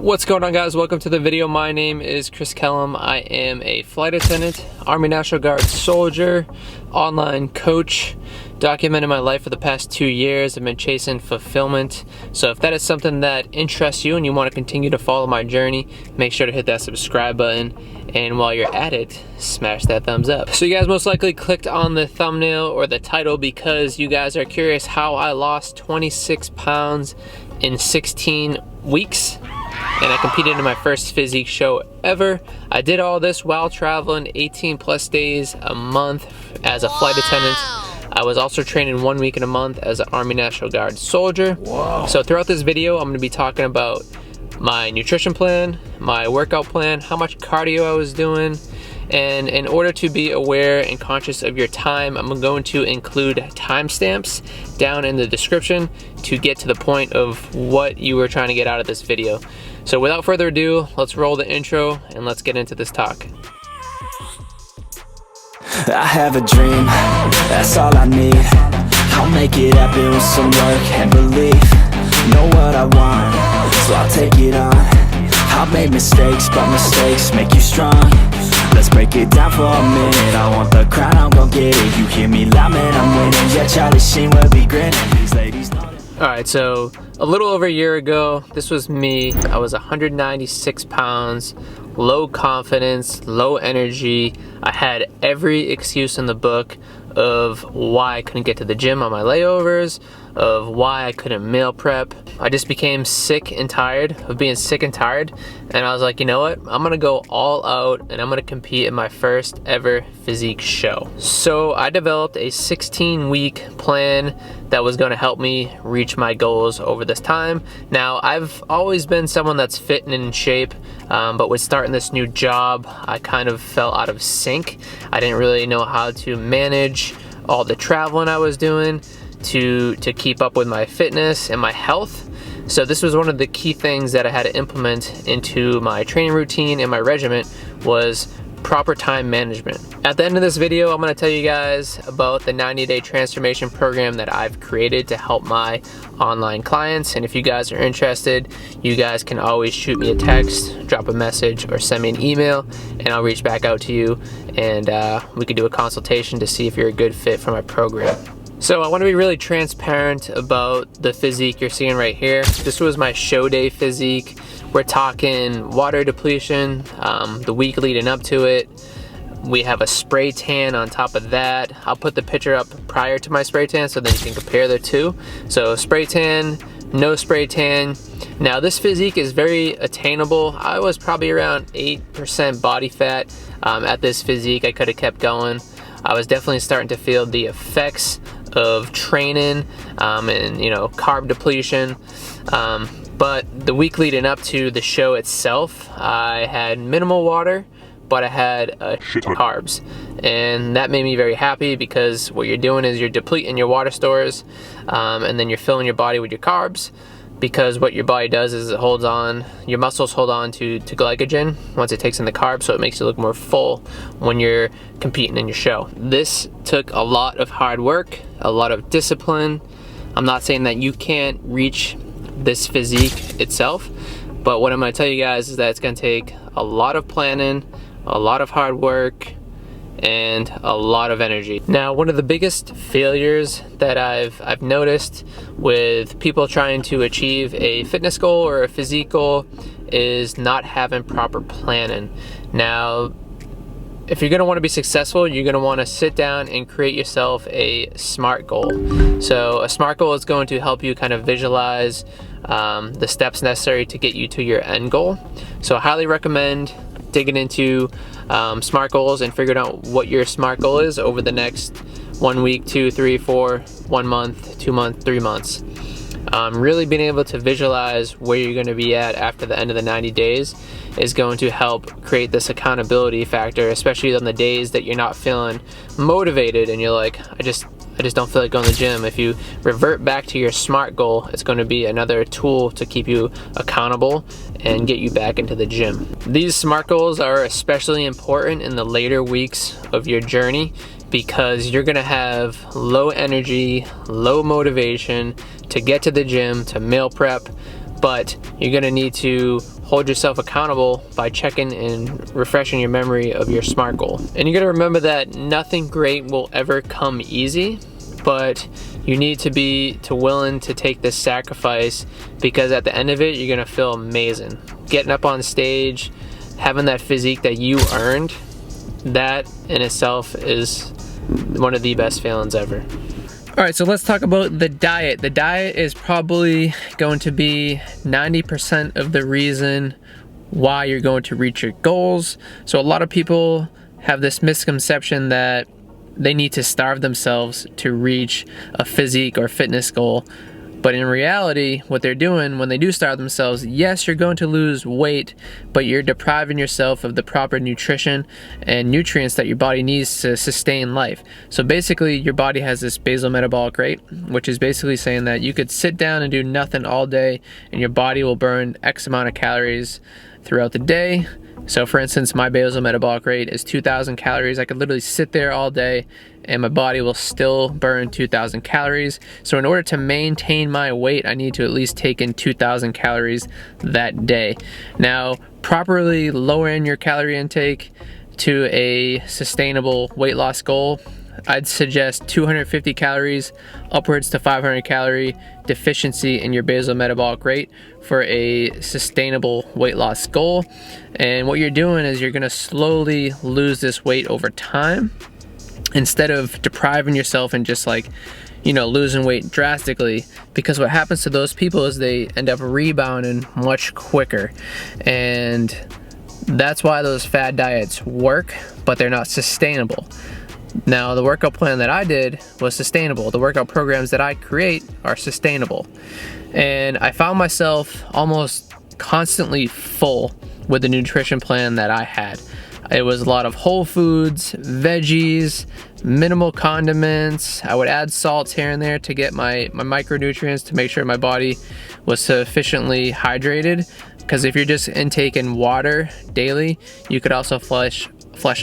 What's going on, guys? Welcome to the video. My name is Kellum. I am a flight attendant, Army National Guard soldier, online coach, documented my life for the past 2 years. I've been chasing fulfillment. So if that is something that interests you and you want to continue to follow my journey, make sure to hit that subscribe button. And while you're at it, smash that thumbs up. So you guys most likely clicked on the thumbnail or the title because you guys are curious how I lost 26 pounds in 16 weeks. And I competed in my first physique show ever. I did all this while traveling 18 plus days a month as a flight attendant. I was also training 1 week in a month as an Army National Guard soldier. Whoa. So throughout this video, I'm gonna be talking about my nutrition plan, my workout plan, how much cardio I was doing. And in order to be aware and conscious of your time, I'm going to include timestamps down in the description to get to the point of what you were trying to get out of this video. So without further ado, let's roll the intro and let's get into this talk. I have a dream, that's all I need. I'll make it happen with some work and belief. Know what I want, so I'll take it on. I've made mistakes, but mistakes make you strong. Let's break it down for a minute. I want the crown, I'm gon' get it. You hear me loud, man, I'm winning. Yeah, Charlie Sheen will be grinning. These ladies know that. Alright, so a little over a year ago, this was me. I was 196 pounds, low confidence, low energy. I had every excuse in the book of why I couldn't get to the gym on my layovers, of why I couldn't meal prep. I just became sick and tired of being sick and tired, and I was like, you know what, I'm gonna go all out and I'm gonna compete in my first ever physique show. So I developed a 16-week plan that was gonna help me reach my goals over this time. Now, I've always been someone that's fit and in shape, but with starting this new job, I kind of fell out of sync. I didn't really know how to manage all the traveling I was doing to keep up with my fitness and my health. So this was one of the key things that I had to implement into my training routine and my regimen was proper time management. At the end of this video, I'm going to tell you guys about the 90-day transformation program that I've created to help my online clients. And if you guys are interested, you guys can always shoot me a text, drop a message, or send me an email, and I'll reach back out to you and we can do a consultation to see if you're a good fit for my program. So I want to be really transparent about the physique you're seeing right here. This was my show day physique. We're talking water depletion, the week leading up to it. We have a spray tan on top of that. I'll put the picture up prior to my spray tan so then you can compare the two. So spray tan, no spray tan. Now this physique is very attainable. I was probably around 8% body fat at this physique. I could have kept going. I was definitely starting to feel the effects of training and carb depletion. But the week leading up to the show itself, I had minimal water, but I had a shit ton of carbs. And that made me very happy because what you're doing is you're depleting your water stores and then you're filling your body with your carbs, because what your body does is it holds on, your muscles hold on to glycogen once it takes in the carbs, so it makes you look more full when you're competing in your show. This took a lot of hard work, a lot of discipline. I'm not saying that you can't reach this physique itself, but what I'm going to tell you guys is that it's going to take a lot of planning, a lot of hard work, and a lot of energy. Now, one of the biggest failures that I've noticed with people trying to achieve a fitness goal or a physique goal is not having proper planning. Now, if you're going to want to be successful, you're going to want to sit down and create yourself a SMART goal. So a SMART goal is going to help you kind of visualize the steps necessary to get you to your end goal. So I highly recommend digging into SMART goals and figuring out what your SMART goal is over the next 1 week, 2, 3, 4, 1 month, 2 months, 3 months. Really being able to visualize where you're going to be at after the end of the 90 days is going to help create this accountability factor, especially on the days that you're not feeling motivated and you're like, I just don't feel like going to the gym. If you revert back to your SMART goal, it's going to be another tool to keep you accountable and get you back into the gym. These SMART goals are especially important in the later weeks of your journey because you're gonna have low energy, low motivation to get to the gym, to meal prep, but you're gonna need to hold yourself accountable by checking and refreshing your memory of your SMART goal. And you gotta remember that nothing great will ever come easy, but you need to be willing to take this sacrifice, because at the end of it, you're gonna feel amazing. Getting up on stage, having that physique that you earned, that in itself is one of the best feelings ever. All right, so let's talk about the diet. The diet is probably going to be 90% of the reason why you're going to reach your goals. So a lot of people have this misconception that they need to starve themselves to reach a physique or fitness goal. But in reality, what they're doing when they do starve themselves, yes, you're going to lose weight, but you're depriving yourself of the proper nutrition and nutrients that your body needs to sustain life. So basically, your body has this basal metabolic rate, which is basically saying that you could sit down and do nothing all day and your body will burn X amount of calories throughout the day. So for instance, my basal metabolic rate is 2,000 calories. I could literally sit there all day and my body will still burn 2,000 calories. So in order to maintain my weight, I need to at least take in 2,000 calories that day. Now, properly lowering your calorie intake to a sustainable weight loss goal, I'd suggest 250 calories upwards to 500 calorie deficiency in your basal metabolic rate for a sustainable weight loss goal. And what you're doing is you're gonna slowly lose this weight over time instead of depriving yourself and just like, you know, losing weight drastically, because what happens to those people is they end up rebounding much quicker. And that's why those fad diets work, but they're not sustainable. Now, the workout plan that I did was sustainable. The workout programs that I create are sustainable. And I found myself almost constantly full with the nutrition plan that I had. It was a lot of whole foods, veggies, minimal condiments. I would add salts here and there to get my micronutrients to make sure my body was sufficiently hydrated. Because if you're just intaking water daily, you could also flush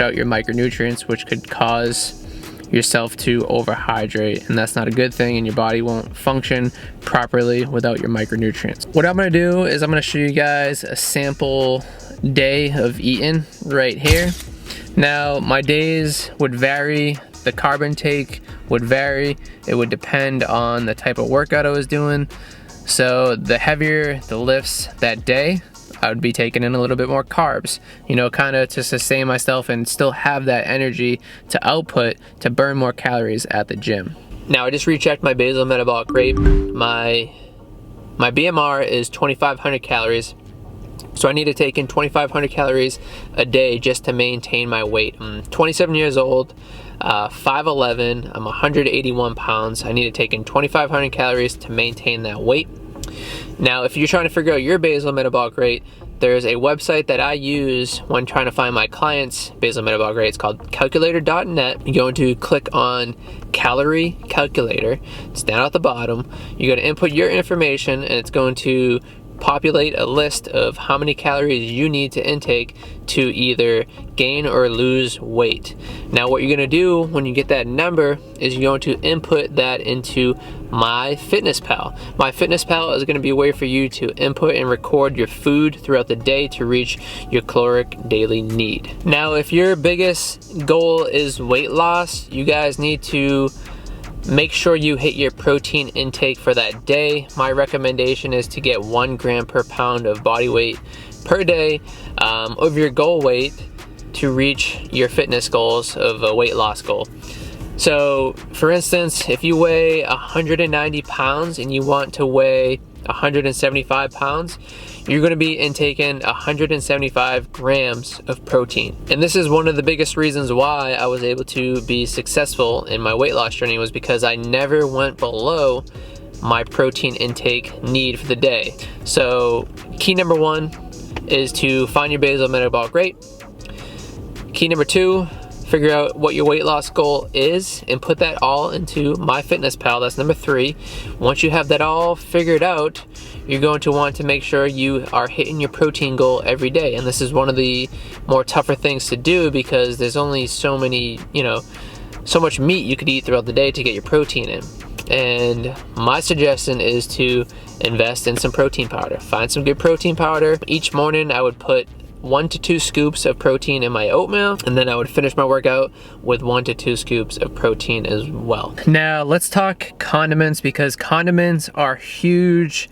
out your micronutrients, which could cause yourself to overhydrate, and that's not a good thing, and your body won't function properly without your micronutrients. What I'm gonna do is I'm gonna show you guys a sample day of eating right here. Now, my days would vary, the carb intake would vary, it would depend on the type of workout I was doing. So the heavier the lifts that day, I would be taking in a little bit more carbs, you know, kind of to sustain myself and still have that energy to output to burn more calories at the gym. Now, I just rechecked my basal metabolic rate. My BMR is 2,500 calories. So I need to take in 2,500 calories a day just to maintain my weight. I'm 27 years old, 5'11", I'm 181 pounds. I need to take in 2,500 calories to maintain that weight. Now, if you're trying to figure out your basal metabolic rate, there's a website that I use when trying to find my client's basal metabolic rate. It's called calculator.net. You're going to click on calorie calculator. It's down at the bottom. You're going to input your information and it's going to populate a list of how many calories you need to intake to either gain or lose weight. Now, what you're going to do when you get that number is you're going to input that into MyFitnessPal. MyFitnessPal is going to be a way for you to input and record your food throughout the day to reach your caloric daily need. Now, if your biggest goal is weight loss, you guys need to make sure you hit your protein intake for that day. My recommendation is to get 1 gram per pound of body weight per day of your goal weight to reach your fitness goals of a weight loss goal. So for instance, if you weigh 190 pounds and you want to weigh 175 pounds, you're going to be intaking 175 grams of protein. And this is one of the biggest reasons why I was able to be successful in my weight loss journey, was because I never went below my protein intake need for the day. So key number 1 is to find your basal metabolic rate. Key number 2, figure out what your weight loss goal is and put that all into MyFitnessPal. That's number 3. Once you have that all figured out, you're going to want to make sure you are hitting your protein goal every day. And this is one of the more tougher things to do because there's only so many, so much meat you could eat throughout the day to get your protein in. and my suggestion is to invest in some protein powder. Find some good protein powder. Each morning I would put 1 to 2 scoops of protein in my oatmeal, and then I would finish my workout with 1 to 2 scoops of protein as well. Now let's talk condiments, because condiments are huge.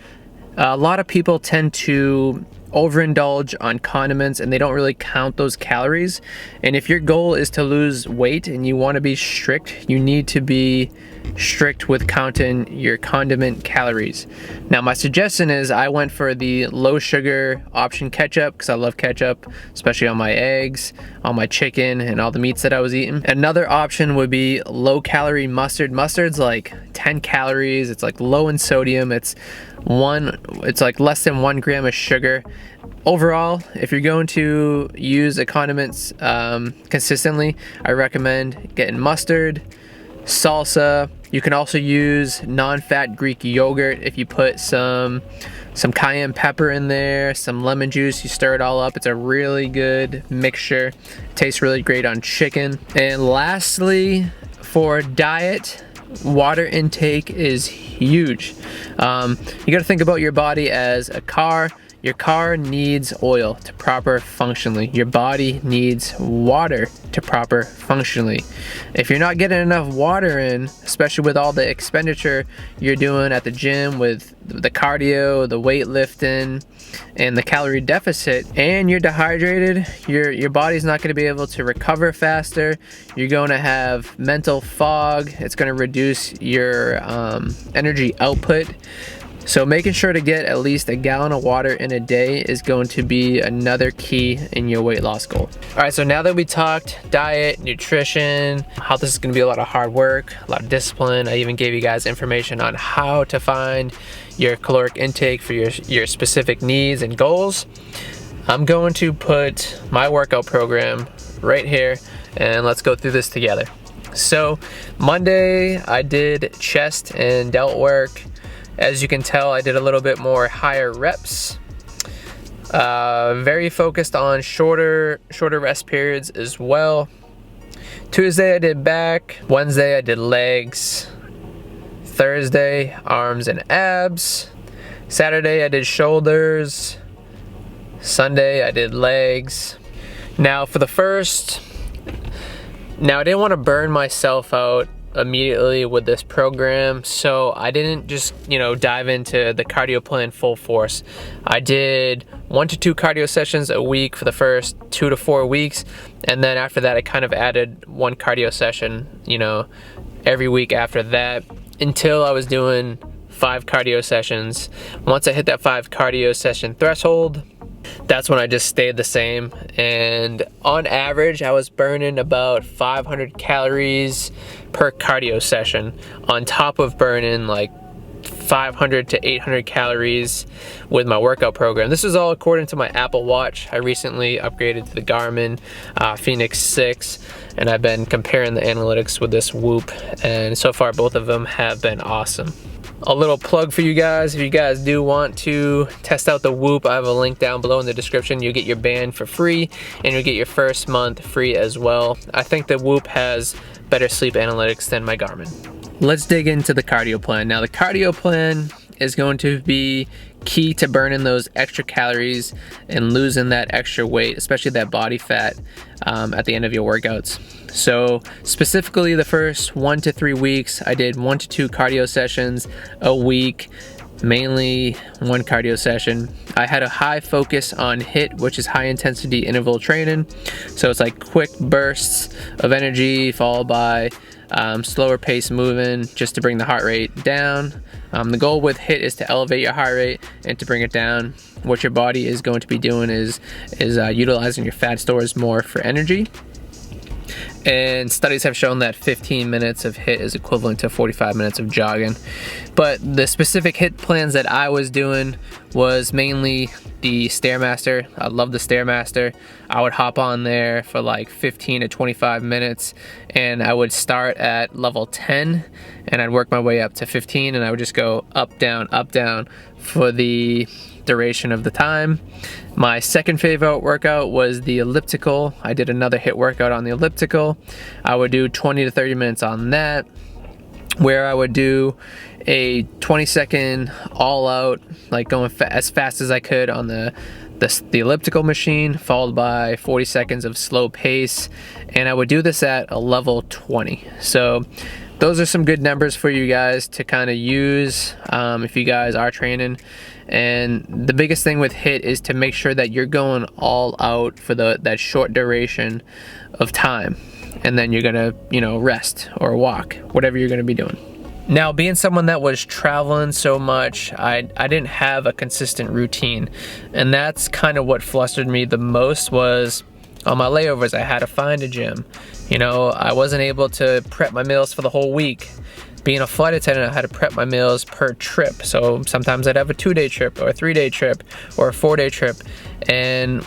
A lot of people tend to overindulge on condiments and they don't really count those calories. And if your goal is to lose weight and you want to be strict, you need to be strict with counting your condiment calories. Now my suggestion is I went for the low sugar option ketchup, because I love ketchup, especially on my eggs, on my chicken, and all the meats that I was eating. Another option would be low calorie mustard. Mustard's like 10 calories. It's like low in sodium. It's like less than 1 gram of sugar. Overall, if you're going to use a condiments consistently, I recommend getting mustard, salsa. You can also use non-fat Greek yogurt if you put some cayenne pepper in there, some lemon juice, you stir it all up. It's a really good mixture. It tastes really great on chicken. And lastly, for diet, water intake is huge. You got to think about your body as a car. Your car needs oil to proper functionally. Your body needs water to proper functionally. If you're not getting enough water in, especially with all the expenditure you're doing at the gym with the cardio, the weightlifting, and the calorie deficit, and you're dehydrated, your body's not going to be able to recover faster. You're going to have mental fog. It's going to reduce your energy output. So making sure to get at least a gallon of water in a day is going to be another key in your weight loss goal. All right, so now that we talked diet, nutrition, how this is going to be a lot of hard work, a lot of discipline, I even gave you guys information on how to find your caloric intake for your specific needs and goals. I'm going to put my workout program right here, and let's go through this together. So Monday I did chest and delt work. As you can tell, I did a little bit more higher reps. Very focused on shorter rest periods as well. Tuesday I did back. Wednesday I did legs. Thursday, arms and abs. Saturday I did shoulders. Sunday I did legs. Now for the first, I didn't want to burn myself out immediately with this program, so I didn't just dive into the cardio plan full force. I did 1 to 2 cardio sessions a week for the first 2 to 4 weeks, and then after that I kind of added 1 cardio session every week after that, until I was doing 5 cardio sessions. Once I hit that 5 cardio session threshold, that's when I just stayed the same, and on average I was burning about 500 calories per cardio session, on top of burning like 500 to 800 calories with my workout program. This is all according to my Apple Watch. I recently upgraded to the Garmin Fenix 6, and I've been comparing the analytics with this Whoop, and so far both of them have been awesome. A little plug for you guys, if you guys do want to test out the Whoop, I have a link down below in the description. You'll get your band for free, and you'll get your first month free as well. I think the Whoop has better sleep analytics than my Garmin. Let's dig into the cardio plan. Now the cardio plan is going to be key to burning those extra calories and losing that extra weight, especially that body fat at the end of your workouts. So specifically the first 1 to 3 weeks, I did 1 to 2 cardio sessions a week, mainly 1 cardio session. I had a high focus on HIIT, which is high intensity interval training. So it's like quick bursts of energy followed by slower pace moving, just to bring the heart rate down. The goal with HIIT is to elevate your heart rate and to bring it down. What your body is going to be doing is utilizing your fat stores more for energy. And studies have shown that 15 minutes of HIIT is equivalent to 45 minutes of jogging. But the specific HIIT plans that I was doing was mainly the Stairmaster. I love the Stairmaster. I would hop on there for like 15 to 25 minutes, and I would start at level 10 and I'd work my way up to 15, and I would just go up, down for the duration of the time. My second favorite workout was the elliptical. I did another HIIT workout on the elliptical. I would do 20 to 30 minutes on that. where I would do a 20-second all out, like going as fast as I could on the elliptical machine, followed by 40 seconds of slow pace, and I would do this at a level 20. So those are some good numbers for you guys to kind of use if you guys are training. And the biggest thing with HIIT is to make sure that you're going all out for that short duration of time, and then you're gonna, you know, rest or walk, whatever you're gonna be doing. Now, being someone that was traveling so much, I didn't have a consistent routine, and that's kind of what flustered me the most. Was on my layovers, I had to find a gym. You know, I wasn't able to prep my meals for the whole week. Being a flight attendant, I had to prep my meals per trip. So sometimes I'd have a 2-day trip or a 3-day trip or a 4-day trip. And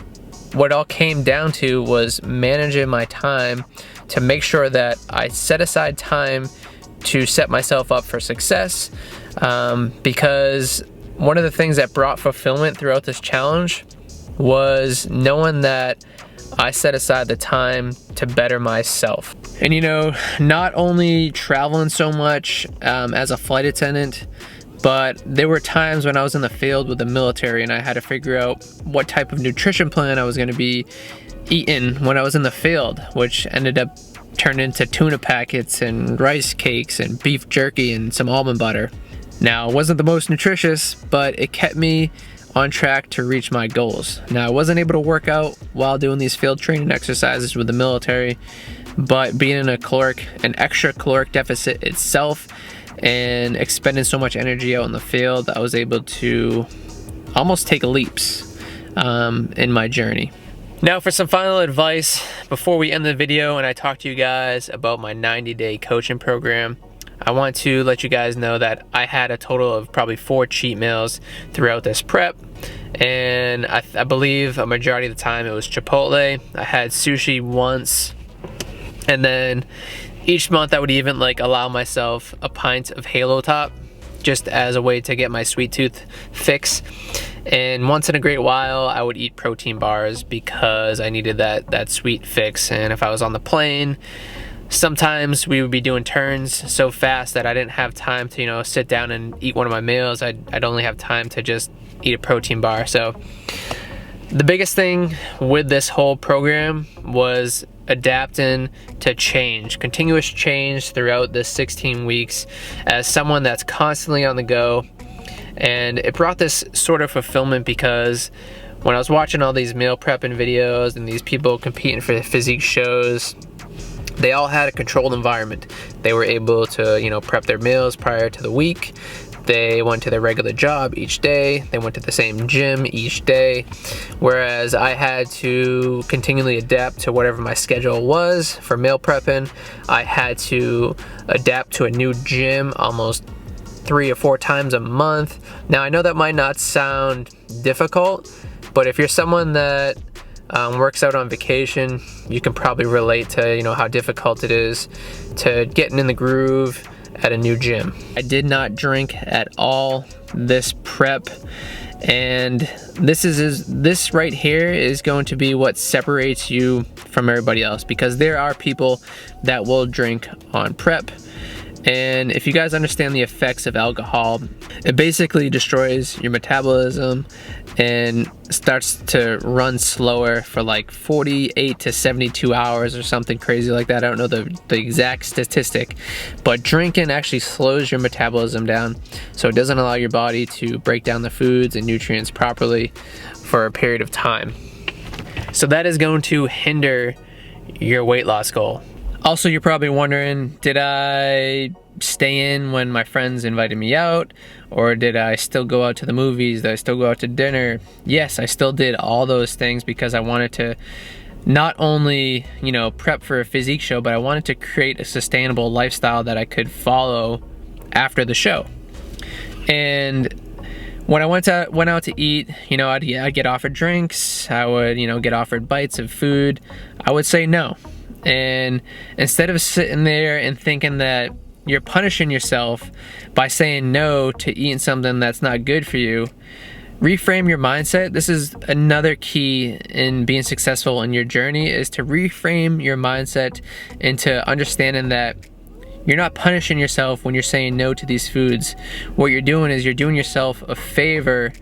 what it all came down to was managing my time to make sure that I set aside time to set myself up for success, because one of the things that brought fulfillment throughout this challenge was knowing that I set aside the time to better myself. And you know, not only traveling so much as a flight attendant, but there were times when I was in the field with the military and I had to figure out what type of nutrition plan I was going to be eating when I was in the field, which ended up turned into tuna packets and rice cakes and beef jerky and some almond butter. Now, it wasn't the most nutritious, but it kept me on track to reach my goals. Now, I wasn't able to work out while doing these field training exercises with the military, but being in an extra caloric deficit itself and expending so much energy out in the field, I was able to almost take leaps in my journey. Now for some final advice before we end the video and I talk to you guys about my 90-day coaching program. I want to let you guys know that I had a total of probably 4 cheat meals throughout this prep, and I believe a majority of the time it was Chipotle. I had sushi once, and then each month I would even like allow myself a pint of Halo Top just as a way to get my sweet tooth fix. And once in a great while I would eat protein bars because I needed that sweet fix. And if I was on the plane, sometimes we would be doing turns so fast that I didn't have time to, you know, sit down and eat one of my meals. I'd only have time to just eat a protein bar. So the biggest thing with this whole program was adapting to change, continuous change throughout this 16 weeks as someone that's constantly on the go. And it brought this sort of fulfillment because when I was watching all these meal prepping videos and these people competing for the physique shows, they all had a controlled environment. They were able to, you know, prep their meals prior to the week. They went to their regular job each day. They went to the same gym each day. Whereas I had to continually adapt to whatever my schedule was for meal prepping. I had to adapt to a new gym almost 3 or 4 times a month. Now I know that might not sound difficult, but if you're someone that works out on vacation, you can probably relate to, you know, how difficult it is to getting in the groove at a new gym. I did not drink at all this prep, and this right here is going to be what separates you from everybody else, because there are people that will drink on prep. And if you guys understand the effects of alcohol, it basically destroys your metabolism and starts to run slower for like 48 to 72 hours or something crazy like that. I don't know the exact statistic, but drinking actually slows your metabolism down, so it doesn't allow your body to break down the foods and nutrients properly for a period of time. So that is going to hinder your weight loss goal. Also, you're probably wondering, did I stay in when my friends invited me out? Or did I still go out to the movies? Did I still go out to dinner? Yes, I still did all those things because I wanted to not only, you know, prep for a physique show, but I wanted to create a sustainable lifestyle that I could follow after the show. And when I went out to eat, you know, I'd get offered drinks, I would, you know, get offered bites of food. I would say no. And instead of sitting there and thinking that you're punishing yourself by saying no to eating something that's not good for you, reframe your mindset. This is another key in being successful in your journey, is to reframe your mindset into understanding that You're not punishing yourself when you're saying no to these foods. What you're doing is you're doing yourself a favor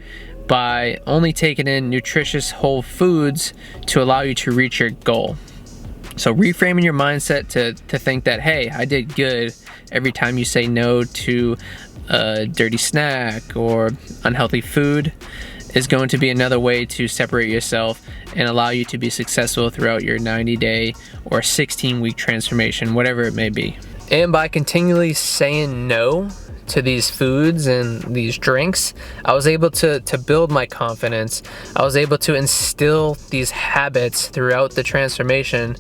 by only taking in nutritious whole foods to allow you to reach your goal. So reframing your mindset to think that, hey, I did good every time you say no to a dirty snack or unhealthy food is going to be another way to separate yourself and allow you to be successful throughout your 90-day or 16-week transformation, whatever it may be. And by continually saying no to these foods and these drinks, I was able to build my confidence. I was able to instill these habits throughout the transformation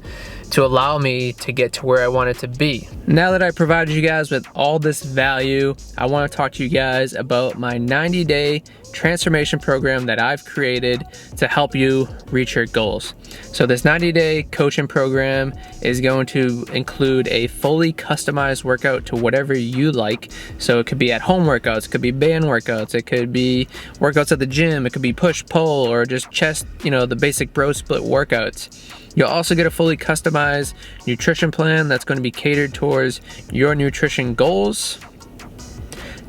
to allow me to get to where I wanted to be. Now that I provided you guys with all this value, I want to talk to you guys about my 90-day transformation program that I've created to help you reach your goals. So this 90-day coaching program is going to include a fully customized workout to whatever you like. So it could be at home workouts, it could be band workouts, it could be workouts at the gym, it could be push pull or just chest, the basic bro split workouts. You'll also get a fully customized nutrition plan that's going to be catered towards your nutrition goals.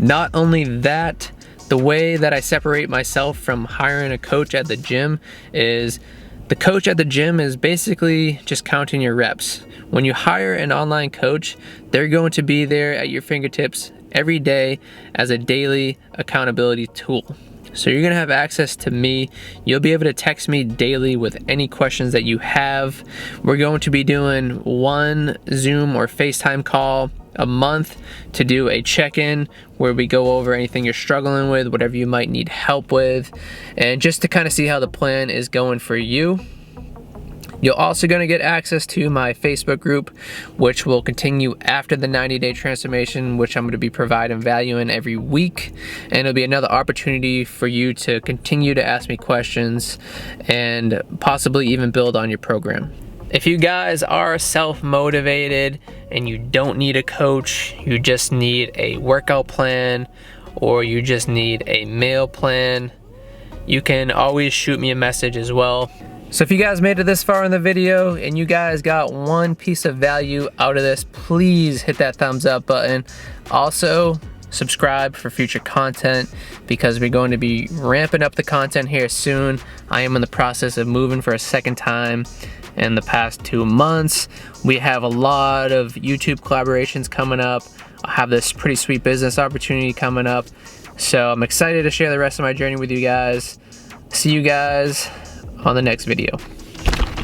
Not only that, the way that I separate myself from hiring a coach at the gym is the coach at the gym is basically just counting your reps. When you hire an online coach, they're going to be there at your fingertips every day as a daily accountability tool. So you're gonna have access to me. You'll be able to text me daily with any questions that you have. We're going to be doing one Zoom or FaceTime call a month to do a check-in where we go over anything you're struggling with, whatever you might need help with, and just to kind of see how the plan is going for you. You're also going to get access to my Facebook group, which will continue after the 90-day transformation, which I'm going to be providing value in every week. And it'll be another opportunity for you to continue to ask me questions and possibly even build on your program. If you guys are self-motivated and you don't need a coach, you just need a workout plan or you just need a meal plan, you can always shoot me a message as well. So if you guys made it this far in the video and you guys got one piece of value out of this, please hit that thumbs up button. Also, subscribe for future content because we're going to be ramping up the content here soon. I am in the process of moving for a second time in the past 2 months. We have a lot of YouTube collaborations coming up. I have this pretty sweet business opportunity coming up. So I'm excited to share the rest of my journey with you guys. See you guys on the next video.